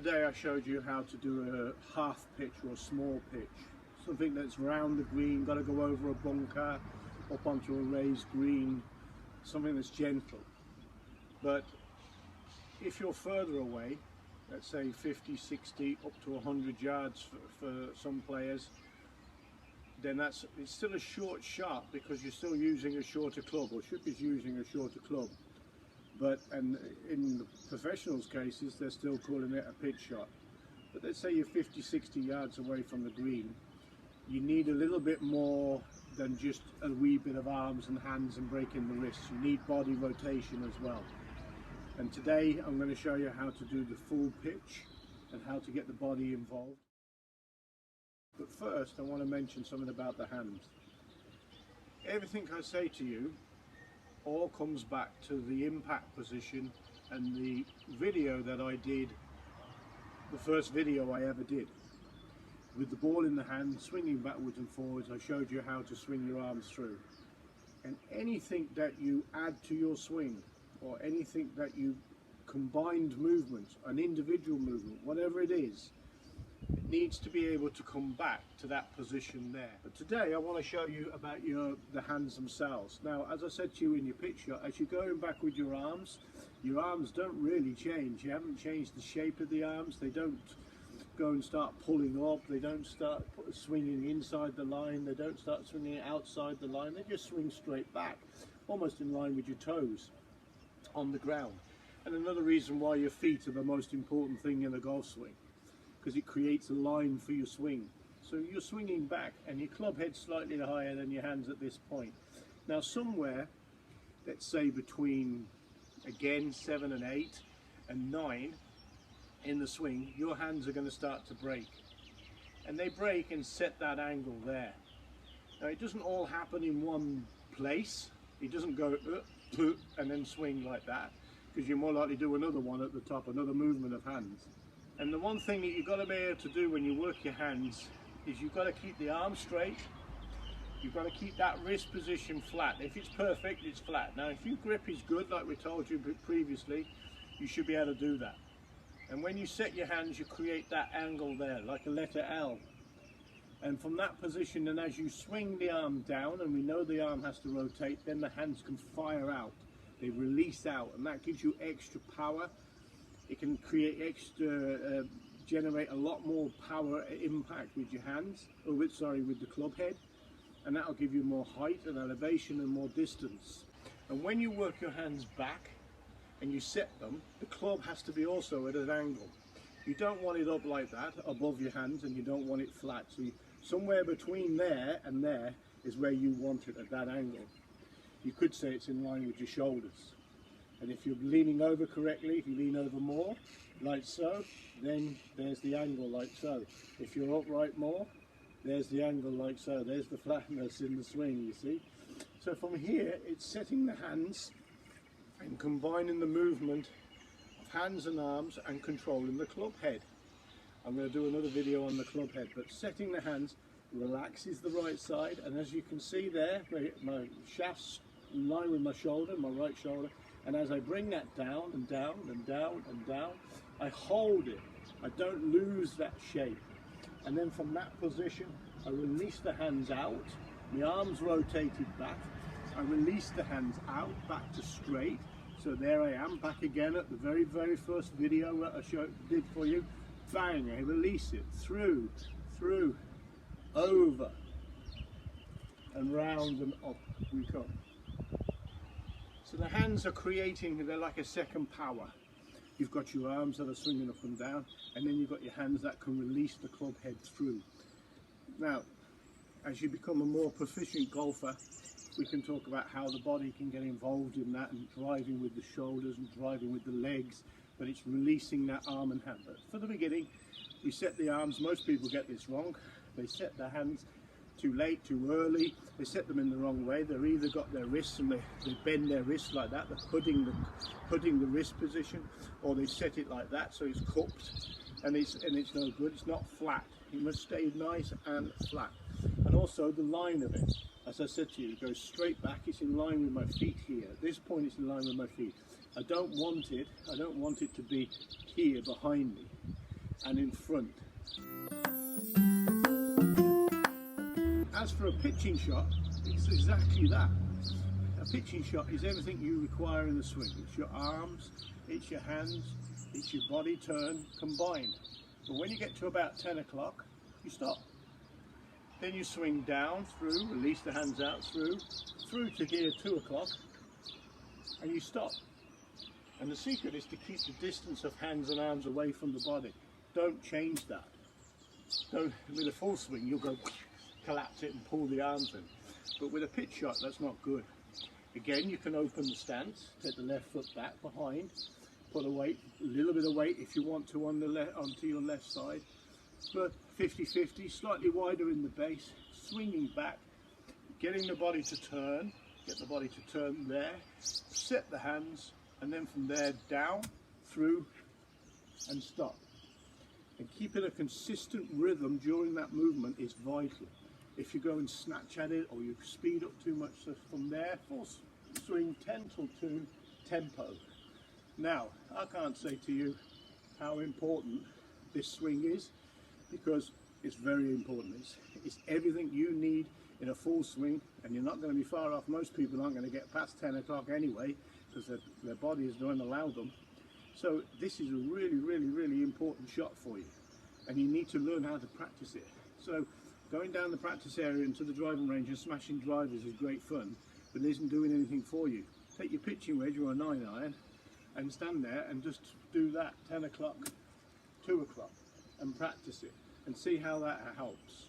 day I showed you how to do a half pitch or a small pitch, something that's round the green, got to go over a bunker, up onto a raised green, something that's gentle. But if you're further away, let's say 50, 60, up to 100 yards for some players, then it's still a short shot because you're still using a shorter club, or should be using a shorter club. And in the professionals' cases, they're still calling it a pitch shot. But let's say you're 50, 60 yards away from the green, you need a little bit more than just a wee bit of arms and hands and breaking the wrists. You need body rotation as well. And today I'm going to show you how to do the full pitch and how to get the body involved. But first I want to mention something about the hands. Everything I say to you all comes back to the impact position and the video that I did, the first video I ever did. With the ball in the hand, swinging backwards and forwards, I showed you how to swing your arms through. And anything that you add to your swing, or anything that you combined movements, an individual movement, whatever it is, it needs to be able to come back to that position there. But today I want to show you about the hands themselves. Now, as I said to you in your pitch shot, as you're going back with your arms don't really change. You haven't changed the shape of the arms. They don't go and start pulling up. They don't start swinging inside the line. They don't start swinging outside the line. They just swing straight back, almost in line with your toes on the ground. And another reason why your feet are the most important thing in a golf swing, because it creates a line for your swing. So you're swinging back and your club head's slightly higher than your hands at this point. Now somewhere, let's say between, again, 7 and 8 and 9 in the swing, your hands are going to start to break. And they break and set that angle there. Now it doesn't all happen in one place. It doesn't go and then swing like that, because you're more likely to do another one at the top, another movement of hands. And the one thing that you've got to be able to do when you work your hands is you've got to keep the arm straight. You've got to keep that wrist position flat. If it's perfect, it's flat. Now, if your grip is good, like we told you previously, you should be able to do that. And when you set your hands, you create that angle there, like a letter L. And from that position, and as you swing the arm down, and we know the arm has to rotate, then the hands can fire out. They release out, and that gives you extra power. It can create extra, generate a lot more power impact with your hands, or with the club head, and that'll give you more height and elevation and more distance. And when you work your hands back and you set them, the club has to be also at an angle. You don't want it up like that above your hands, and you don't want it flat. So somewhere between there and there is where you want it, at that angle. You could say it's in line with your shoulders. And if you're leaning over correctly, if you lean over more, like so, then there's the angle like so. If you're upright more, there's the angle like so. There's the flatness in the swing, you see. So from here, it's setting the hands and combining the movement of hands and arms and controlling the club head. I'm going to do another video on the club head, but setting the hands relaxes the right side, and as you can see there, my shaft's in line with my shoulder, my right shoulder, and as I bring that down and down and down and down, I hold it. I don't lose that shape. And then from that position, I release the hands out, my arms rotated back, I release the hands out, back to straight. So there I am, back again at the very, very first video that I did for you. Bang, I release it, through, over, and round and up we come. So the hands are creating, they're like a second power. You've got your arms that are swinging up and down, and then you've got your hands that can release the club head through. Now, as you become a more proficient golfer, we can talk about how the body can get involved in that, and driving with the shoulders and driving with the legs, but it's releasing that arm and hand. But for the beginning, we set the arms. Most people get this wrong. They set their hands too late, too early. They set them in the wrong way. They've either got their wrists and they bend their wrists like that, they're putting the wrist position, or they set it like that so it's cupped, and it's no good. It's not flat. It must stay nice and flat. And also the line of it, as I said to you, it goes straight back. It's in line with my feet here. At this point it's in line with my feet. I don't want it to be here behind me. and in front. As for a pitching shot, it's exactly that. A pitching shot is everything you require in the swing. It's your arms, it's your hands, it's your body turn combined. But when you get to about 10 o'clock, you stop. Then you swing down through, release the hands out through to here 2 o'clock, and you stop. And the secret is to keep the distance of hands and arms away from the body. Don't change that. With a full swing, you'll go collapse it and pull the arms in. But with a pitch shot, that's not good. Again, you can open the stance, take the left foot back behind, put a little bit of weight if you want to onto your left side, but 50-50, slightly wider in the base, swinging back, getting the body to turn, get the body to turn there, set the hands, and then from there down, through, and stop. And keeping a consistent rhythm during that movement is vital. If you go and snatch at it or you speed up too much, so from there, full swing 10 till 2, tempo. Now, I can't say to you how important this swing is, because it's very important. It's everything you need in a full swing, and you're not going to be far off. Most people aren't going to get past 10 o'clock anyway, because their bodies don't allow them. So this is a really, really, really important shot for you, and you need to learn how to practice it. So going down the practice area into the driving range and smashing drivers is great fun, but it isn't doing anything for you. Take your pitching wedge or a 9-iron and stand there and just do that 10 o'clock, 2 o'clock, and practice it and see how that helps.